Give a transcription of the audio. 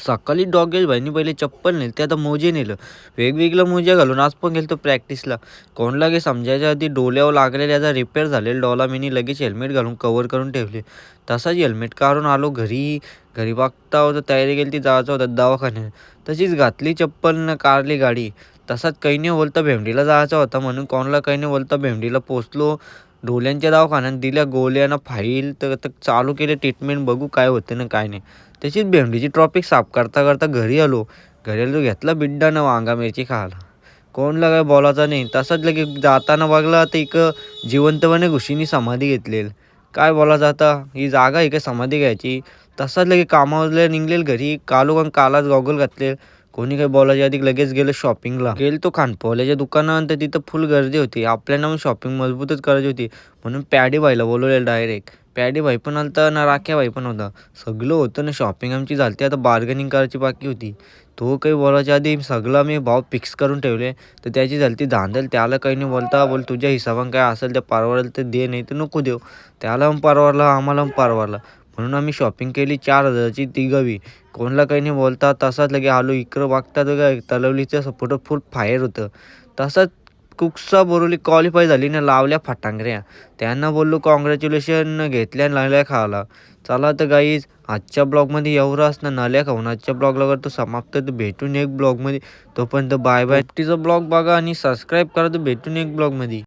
सकाळी डॉगेश भाईनी पहिले चप्पल नेली ते आता मोजे नेलं. वेगवेगळ्या मोज्या घालून आज पण गेलो प्रॅक्टिसला. कोणाला काही समजायच्या आधी डोल्यावर लागलेल्या याचा रिपेअर झालेला डॉलामीनी लगेच हेल्मेट घालून कव्हर करून ठेवले. तसाच हेल्मेट काढून आलो घरी. घरी बघता होतं तयारी केली ती जायचं होतं दवाखान्यात. तशीच घातली चप्पल न काढली गाडी. तसाच काही नाही बोलता भेंडीला जायचा होता म्हणून कोणाला काही नाही बोलता भेंडीला पोचलो. डोल्यांच्या दवाखान्यात दिल्या गोळ्या फाईल तर चालू केले ट्रीटमेंट बघू काय होतं ना काय नाही. तशीच भेंडीची ट्रॉपिक साफ करता करता घरी आलो. घरी आलो घेतला बिड्डानं वांगा मिरची खायला. कोणला काय बोलायचं नाही. तसंच लगे जाताना बघला तर जिवंतपणे घुशीनी समाधी घेतलेली. काय बोलायचं आता ही जागा आहे का समाधी घ्यायची. तसाच लगे कामावरले निघलेल घरी कालाच गॉगल घातले. कोणी काही बोलायच्या आधी लगेच गेलो शॉपिंगला. गेलतो खानपावल्याच्या दुकानात तर तिथं फुल गर्दी होती. आपल्याला मग शॉपिंग मजबूतच करायची होती म्हणून पॅडी भाईला बोलवलेलं डायरेक्ट. पॅडी भाई पण आलता ना राख्या भाई पण होता. सगळं होतं ना शॉपिंग आमची झाली आता बार्गेनिंग करायची बाकी होती. तो काही बोलायच्या आधी सगळं मी भाव फिक्स करून ठेवले. तर त्याची झाली ती धांदल. त्याला काही नाही बोलता बोल तुझ्या हिशोबाने काय असेल ते परवडेल तर दे नाही तर नको देऊ. त्याला पण परवडलं आम्हाला पण परवडलं. म्हणून आम्ही शॉपिंग केली 4,000ची तिघंबी. कोणाला काही नाही बोलता तसाच लगे आलो इकडं बघता तर काय तलवलीच्या सपोर्ट फुल फायर होतं. तसंच कुकसा बोरवली क्वालिफाय झाली ना लावल्या फटांगऱ्या. त्यांना बोललो कॉंग्रॅच्युलेशन घेतल्या नळ्या खायला. चला तर गाईज आजच्या ब्लॉगमध्ये एवढं असणं नळ्या खाऊन आजच्या ब्लॉगला करतो समाप्त. तर भेटून एक ब्लॉगमध्ये तोपर्यंत बाय बाय. तिचा ब्लॉग बघा आणि सबस्क्राईब करा तर भेटून एक ब्लॉगमध्ये.